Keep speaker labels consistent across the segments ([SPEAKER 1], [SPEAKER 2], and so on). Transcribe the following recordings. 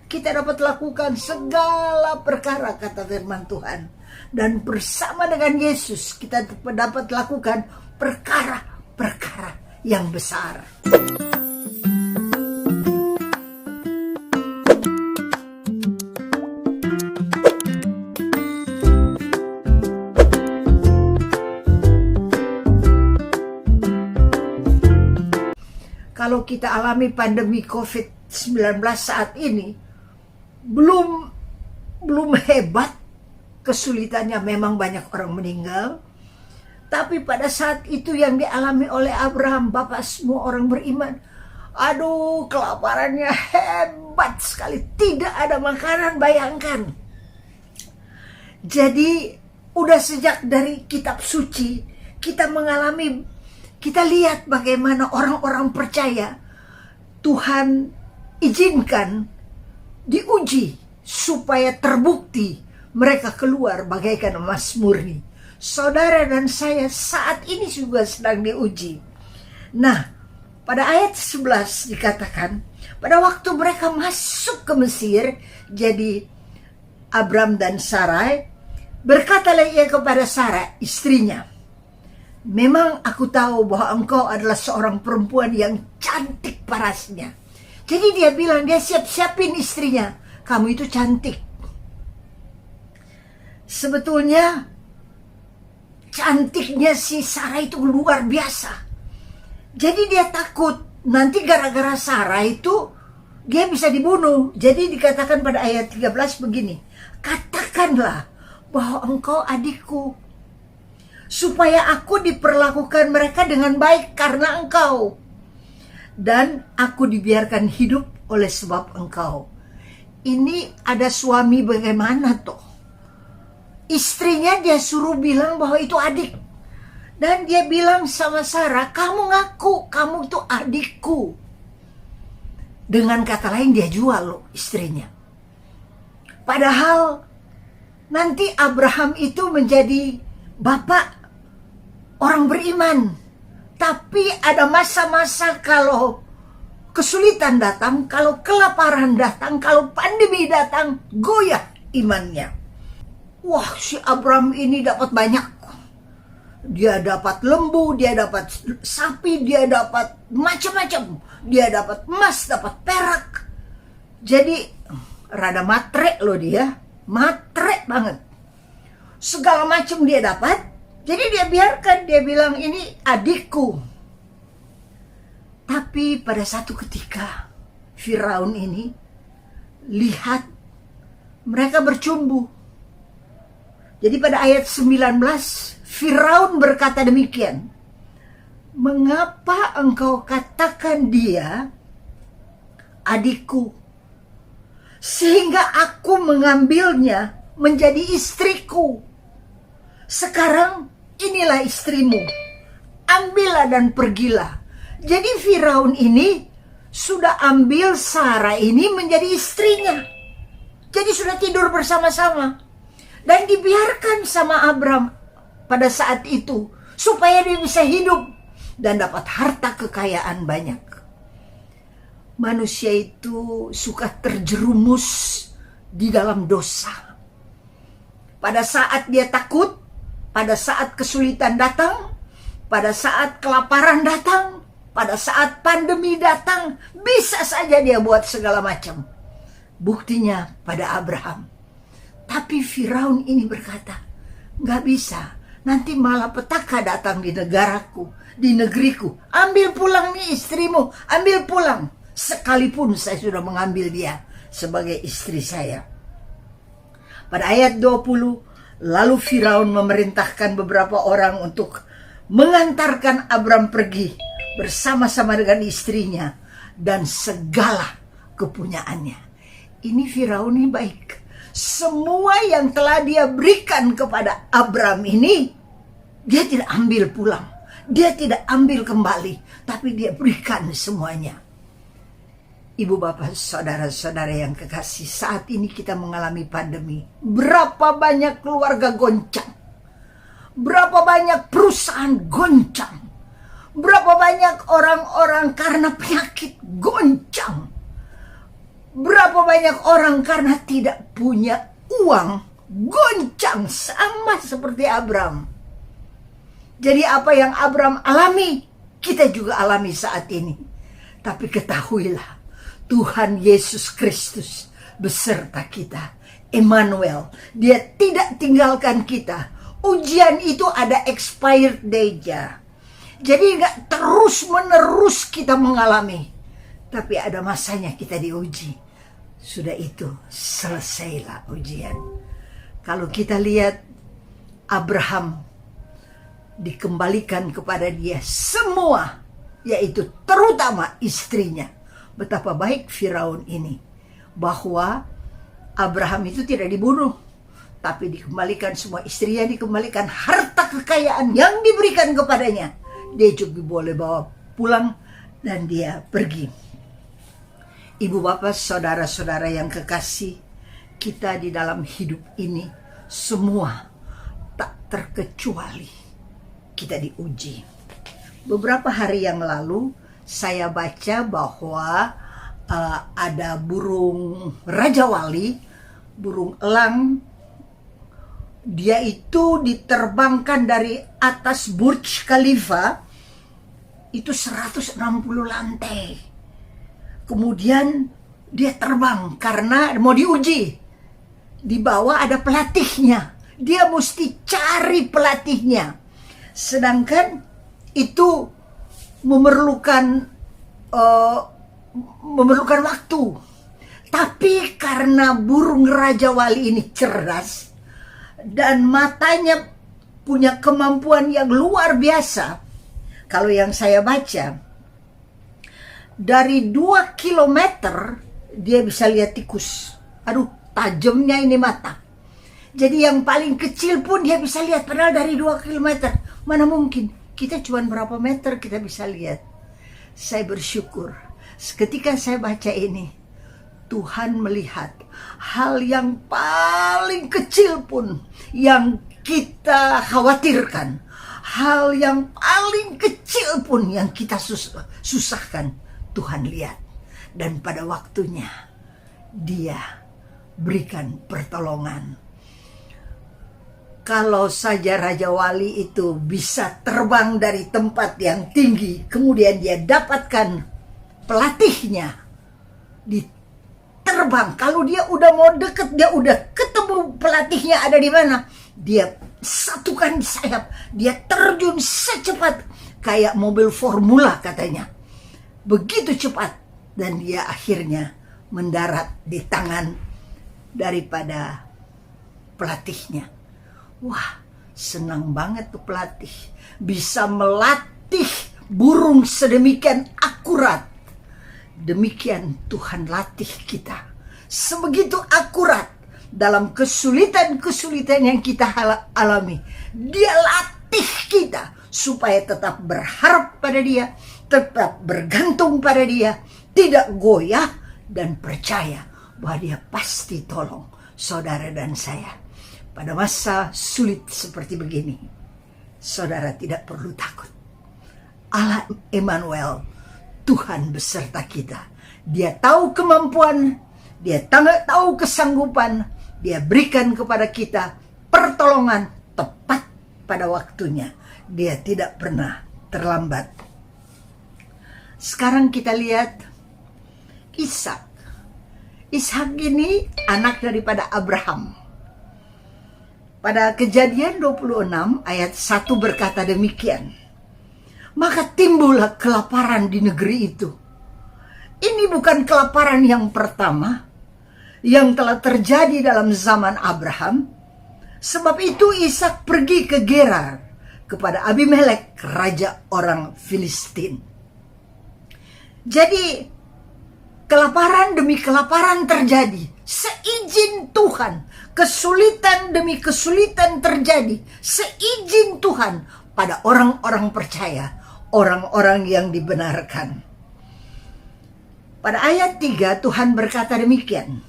[SPEAKER 1] kita dapat lakukan segala perkara, kata firman Tuhan. Dan bersama dengan Yesus kita dapat lakukan perkara-perkara yang besar. Kalau kita alami pandemi COVID-19 saat ini, belum hebat, kesulitannya memang banyak orang meninggal. Tapi pada saat itu yang dialami oleh Abraham, Bapak semua orang beriman, aduh kelaparannya hebat sekali, tidak ada makanan, bayangkan. Jadi udah sejak dari kitab suci kita lihat bagaimana orang-orang percaya Tuhan izinkan diuji supaya terbukti mereka keluar bagaikan emas murni. Saudara dan saya saat ini juga sedang diuji. Nah, pada ayat 11 dikatakan, pada waktu mereka masuk ke Mesir, jadi Abram dan Sarai, berkatalah ia kepada Sarah istrinya, memang aku tahu bahwa engkau adalah seorang perempuan yang cantik parasnya. Jadi dia bilang, dia siap-siapin istrinya, kamu itu cantik. Sebetulnya cantiknya si Sarah itu luar biasa. Jadi dia takut nanti gara-gara Sarah itu dia bisa dibunuh. Jadi dikatakan pada ayat 13 begini, katakanlah bahwa engkau adikku, supaya aku diperlakukan mereka dengan baik karena engkau, dan aku dibiarkan hidup oleh sebab engkau. Ini ada suami bagaimana toh? Istrinya dia suruh bilang bahwa itu adik. Dan dia bilang sama Sarah, kamu ngaku kamu itu adikku. Dengan kata lain dia jual loh istrinya. Padahal nanti Abraham itu menjadi bapak orang beriman. Tapi ada masa-masa kalau kesulitan datang, kalau kelaparan datang, kalau pandemi datang, goyah imannya. Wah, si Abraham ini dapat banyak. Dia dapat lembu, dia dapat sapi, dia dapat macam-macam. Dia dapat emas, dapat perak. Jadi rada matre loh dia, matre banget. Segala macam dia dapat. Jadi dia biarkan, dia bilang ini adikku. Tapi pada satu ketika Firaun ini lihat mereka bercumbu. Jadi pada ayat 19 Firaun berkata demikian, mengapa engkau katakan dia adikku, sehingga aku mengambilnya menjadi istriku? Sekarang inilah istrimu, ambillah dan pergilah. Jadi Firaun ini sudah ambil Sarah ini menjadi istrinya. Jadi sudah tidur bersama-sama. Dan dibiarkan sama Abram pada saat itu supaya dia bisa hidup dan dapat harta kekayaan banyak. Manusia itu suka terjerumus di dalam dosa. Pada saat dia takut, pada saat kesulitan datang, pada saat kelaparan datang, pada saat pandemi datang, bisa saja dia buat segala macam. Buktinya pada Abraham. Tapi Firaun ini berkata, nggak bisa, nanti malah petaka datang di negaraku, di negeriku. Ambil pulang nih istrimu, ambil pulang. Sekalipun saya sudah mengambil dia sebagai istri saya. Pada ayat 20, lalu Firaun memerintahkan beberapa orang untuk mengantarkan Abram pergi bersama-sama dengan istrinya dan segala kepunyaannya. Ini Firaun ini baik. Semua yang telah dia berikan kepada Abram ini, dia tidak ambil pulang. Dia tidak ambil kembali, tapi dia berikan semuanya. Ibu bapak saudara-saudara yang kekasih, saat ini kita mengalami pandemi. Berapa banyak keluarga goncang. Berapa banyak perusahaan goncang. Berapa banyak orang-orang karena penyakit goncang. Berapa banyak orang karena tidak punya uang, goncang sama seperti Abraham. Jadi apa yang Abraham alami, kita juga alami saat ini. Tapi ketahuilah, Tuhan Yesus Kristus beserta kita. Emmanuel, dia tidak tinggalkan kita. Ujian itu ada expired date-nya. Jadi gak terus menerus kita mengalami. Tapi ada masanya kita diuji. Sudah itu, selesailah ujian. Kalau kita lihat Abraham, dikembalikan kepada dia semua, yaitu terutama istrinya. Betapa baik Firaun ini, bahwa Abraham itu tidak dibunuh, tapi dikembalikan semua istrinya, dikembalikan harta kekayaan yang diberikan kepadanya. Dia juga boleh bawa pulang dan dia pergi. Ibu bapak, saudara-saudara yang kekasih, kita di dalam hidup ini semua tak terkecuali kita diuji. Beberapa hari yang lalu saya baca bahwa ada burung rajawali, burung elang, dia itu diterbangkan dari atas Burj Khalifa, itu 160 lantai. Kemudian dia terbang karena mau diuji. Di bawah ada pelatihnya, dia mesti cari pelatihnya. Sedangkan itu memerlukan waktu. Tapi karena burung Raja Wali ini cerdas dan matanya punya kemampuan yang luar biasa. Kalau yang saya baca, dari 2 kilometer dia bisa lihat tikus. Aduh, tajamnya ini mata. Jadi yang paling kecil pun dia bisa lihat, padahal dari 2 kilometer. Mana mungkin, kita cuma berapa meter kita bisa lihat. Saya bersyukur, ketika saya baca ini, Tuhan melihat hal yang paling kecil pun yang kita khawatirkan, hal yang paling kecil pun yang kita susahkan, Tuhan lihat. Dan pada waktunya dia berikan pertolongan. Kalau saja Raja Wali itu bisa terbang dari tempat yang tinggi, kemudian dia dapatkan pelatihnya, terbang. Kalau dia udah mau deket, dia udah ketemu pelatihnya ada di mana, dia satukan sayap, dia terjun secepat kayak mobil formula katanya. Begitu cepat, dan dia akhirnya mendarat di tangan daripada pelatihnya. Wah, senang banget tuh pelatih. Bisa melatih burung sedemikian akurat. Demikian Tuhan latih kita. Sebegitu akurat dalam kesulitan-kesulitan yang kita alami. Dia latih kita supaya tetap berharap pada dia, tetap bergantung pada dia, tidak goyah, dan percaya bahwa dia pasti tolong saudara dan saya. Pada masa sulit seperti begini, saudara tidak perlu takut. Allah Emmanuel, Tuhan beserta kita. Dia tahu kemampuan, dia tahu kesanggupan, dia berikan kepada kita pertolongan tepat pada waktunya. Dia tidak pernah terlambat. Sekarang kita lihat Ishak. Ishak ini anak daripada Abraham. Pada Kejadian 26 ayat 1 berkata demikian. Maka timbullah kelaparan di negeri itu. Ini bukan kelaparan yang pertama yang telah terjadi dalam zaman Abraham. Sebab itu Ishak pergi ke Gerar kepada Abimelek, raja orang Filistin. Jadi kelaparan demi kelaparan terjadi seizin Tuhan. Kesulitan demi kesulitan terjadi seizin Tuhan pada orang-orang percaya, orang-orang yang dibenarkan. Pada ayat 3 Tuhan berkata demikian.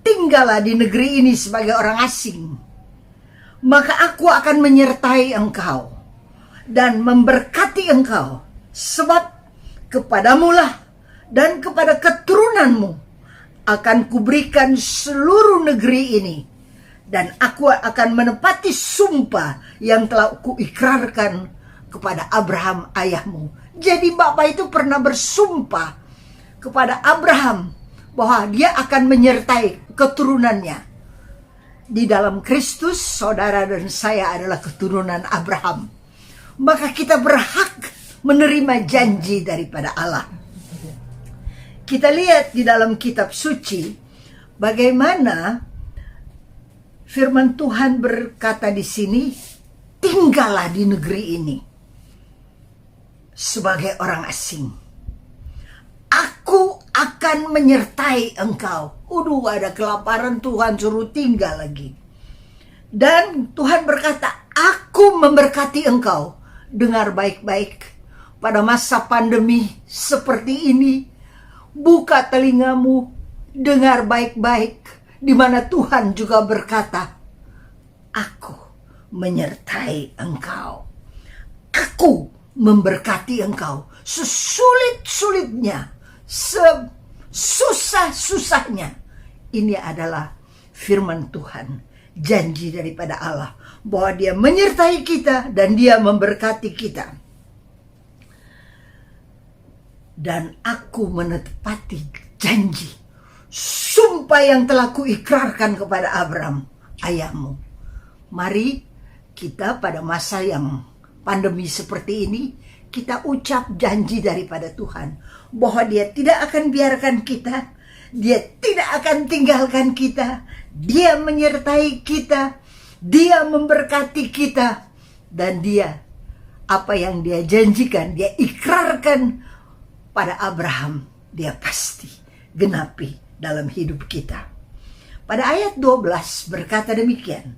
[SPEAKER 1] Tinggallah di negeri ini sebagai orang asing, maka aku akan menyertai engkau dan memberkati engkau, sebab kepadamulah dan kepada keturunanmu akan kuberikan seluruh negeri ini, dan aku akan menepati sumpah yang telah kuikrarkan kepada Abraham ayahmu. Jadi Bapak itu pernah bersumpah kepada Abraham bahwa dia akan menyertai keturunannya. Di dalam Kristus, saudara dan saya adalah keturunan Abraham. Maka kita berhak menerima janji daripada Allah. Kita lihat di dalam kitab suci bagaimana firman Tuhan berkata di sini, tinggallah di negeri ini sebagai orang asing. Aku akan menyertai engkau. Ada kelaparan, Tuhan suruh tinggal lagi. Dan Tuhan berkata, aku memberkati engkau. Dengar baik-baik, pada masa pandemi seperti ini, buka telingamu, dengar baik-baik, di mana Tuhan juga berkata, aku menyertai engkau. Aku memberkati engkau. Sesulit-sulitnya, sesusah-susahnya. Ini adalah firman Tuhan, janji daripada Allah, bahwa dia menyertai kita dan dia memberkati kita. Dan aku menepati janji, sumpah yang telah kuikrarkan kepada Abraham, ayahmu. Mari kita pada masa yang pandemi seperti ini, kita ucap janji daripada Tuhan, bahwa dia tidak akan biarkan kita, dia tidak akan tinggalkan kita, dia menyertai kita, dia memberkati kita, dan dia, apa yang dia janjikan, dia ikrarkan pada Abraham, dia pasti genapi dalam hidup kita. Pada ayat 12 berkata demikian,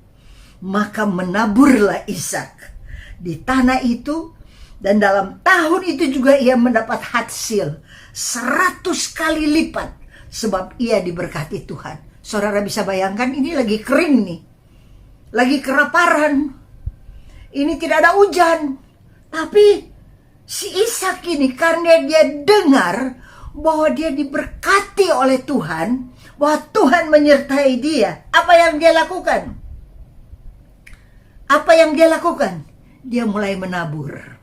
[SPEAKER 1] maka menaburlah Ishak di tanah itu, dan dalam tahun itu juga ia mendapat hasil 100 kali lipat, sebab ia diberkati Tuhan. Saudara bisa bayangkan, ini lagi kering nih, lagi kelaparan, ini tidak ada hujan, tapi si Ishak ini karena dia dengar bahwa dia diberkati oleh Tuhan, bahwa Tuhan menyertai dia, apa yang dia lakukan? Apa yang dia lakukan? Dia mulai menabur.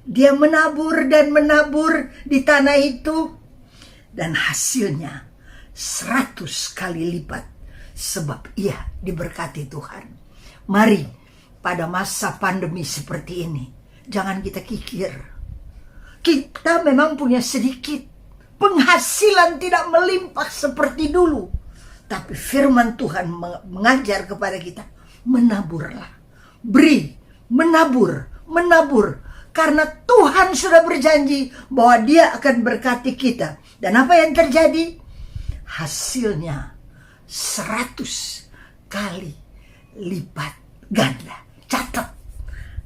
[SPEAKER 1] Dia menabur dan menabur di tanah itu, dan hasilnya 100 kali lipat, sebab ia diberkati Tuhan. Mari pada masa pandemi seperti ini, jangan kita kikir. Kita memang punya sedikit, penghasilan tidak melimpah seperti dulu, tapi firman Tuhan mengajar kepada kita, menaburlah, beri, menabur, menabur. Karena Tuhan sudah berjanji bahwa dia akan berkati kita. Dan apa yang terjadi? Hasilnya 100 kali lipat ganda. Catat.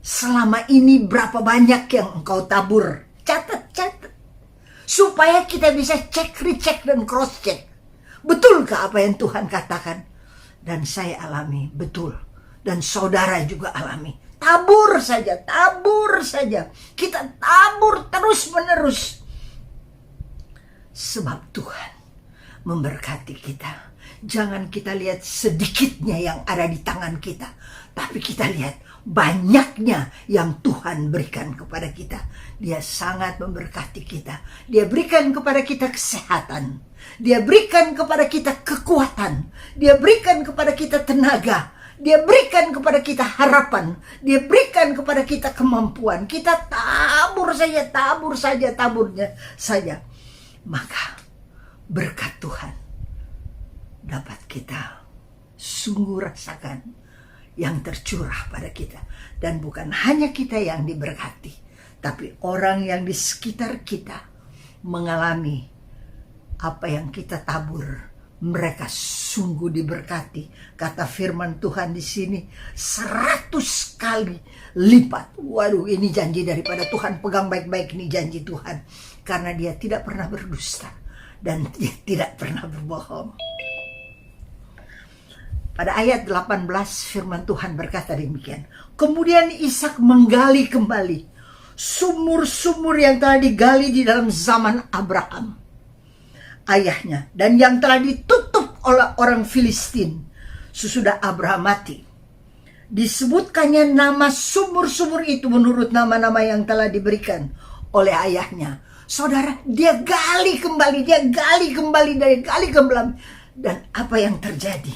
[SPEAKER 1] Selama ini berapa banyak yang engkau tabur. Catat. Supaya kita bisa cek, recheck, dan cross check. Betulkah apa yang Tuhan katakan? Dan saya alami, betul. Dan saudara juga alami. Tabur saja. Kita tabur terus-menerus. Sebab Tuhan memberkati kita. Jangan kita lihat sedikitnya yang ada di tangan kita, tapi kita lihat banyaknya yang Tuhan berikan kepada kita. Dia sangat memberkati kita. Dia berikan kepada kita kesehatan. Dia berikan kepada kita kekuatan. Dia berikan kepada kita tenaga. Dia berikan kepada kita harapan. Dia berikan kepada kita kemampuan. Kita tabur saja, taburnya saja. Maka berkat Tuhan dapat kita sungguh rasakan yang tercurah pada kita. Dan bukan hanya kita yang diberkati, tapi orang yang di sekitar kita mengalami apa yang kita tabur. Mereka sungguh diberkati. Kata firman Tuhan di sini 100 kali lipat. Waduh, ini janji daripada Tuhan. Pegang baik-baik ini janji Tuhan. Karena dia tidak pernah berdusta dan dia tidak pernah berbohong. Pada ayat 18 firman Tuhan berkata demikian. Kemudian Ishak menggali kembali sumur-sumur yang telah digali di dalam zaman Abraham. ayahnya, dan yang telah ditutup oleh orang Filistin sesudah Abraham mati. Disebutkannya nama sumur-sumur itu menurut nama-nama yang telah diberikan oleh ayahnya. Saudara, dia gali kembali, dan apa yang terjadi?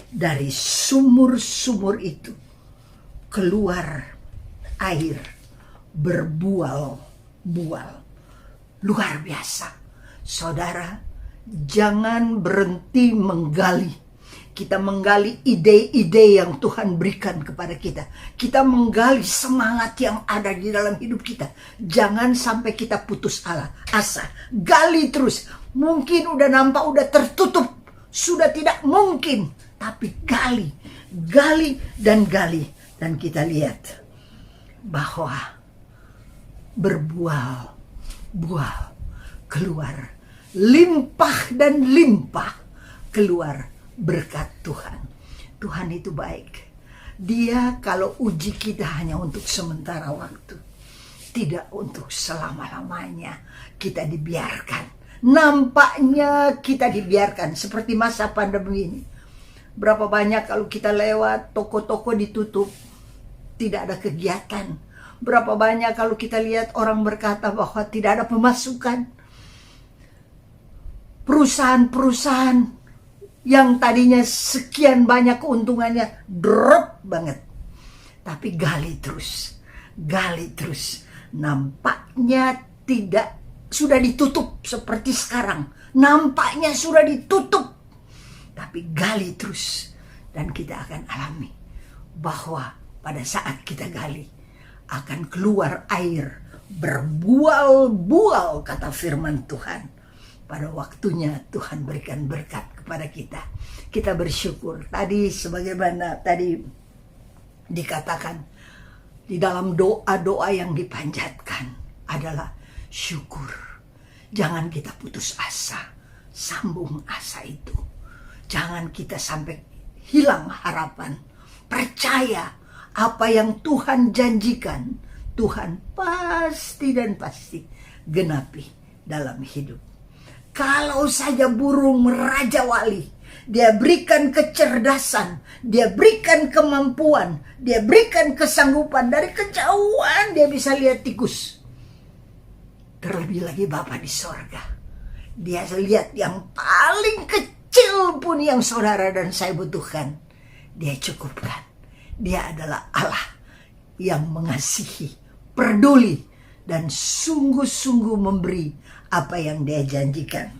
[SPEAKER 1] Dari sumur-sumur itu keluar air berbual-bual. Luar biasa. Saudara, jangan berhenti menggali. Kita menggali ide-ide yang Tuhan berikan kepada kita. Kita menggali semangat yang ada di dalam hidup kita. Jangan sampai kita putus asa. Gali terus. Mungkin udah nampak udah tertutup. Sudah tidak mungkin. Tapi gali. Dan kita lihat bahwa berbual-bual keluar. Limpah dan limpah keluar berkat Tuhan. Tuhan itu baik. Dia kalau uji kita hanya untuk sementara waktu, tidak untuk selama-lamanya. Kita dibiarkan. Nampaknya kita dibiarkan seperti masa pandemi ini. Berapa banyak kalau kita lewat toko-toko ditutup, tidak ada kegiatan. Berapa banyak kalau kita lihat orang berkata bahwa tidak ada pemasukan. Perusahaan-perusahaan yang tadinya sekian banyak keuntungannya drop banget. Tapi gali terus. Nampaknya tidak sudah ditutup seperti sekarang. Nampaknya sudah ditutup. Tapi gali terus. Dan kita akan alami bahwa pada saat kita gali akan keluar air berbual-bual, kata firman Tuhan. Pada waktunya Tuhan berikan berkat kepada kita. Kita bersyukur. Tadi sebagaimana tadi dikatakan di dalam doa-doa yang dipanjatkan adalah syukur. Jangan kita putus asa. Sambung asa itu. Jangan kita sampai hilang harapan. Percaya apa yang Tuhan janjikan. Tuhan pasti dan pasti genapi dalam hidup. Kalau saja burung Raja Wali, dia berikan kecerdasan, dia berikan kemampuan, dia berikan kesanggupan. Dari kejauhan dia bisa lihat tikus. Terlebih lagi Bapa di sorga. Dia lihat yang paling kecil pun yang saudara dan saya butuhkan. Dia cukupkan. Dia adalah Allah yang mengasihi, peduli, dan sungguh-sungguh memberi apa yang dia janjikan.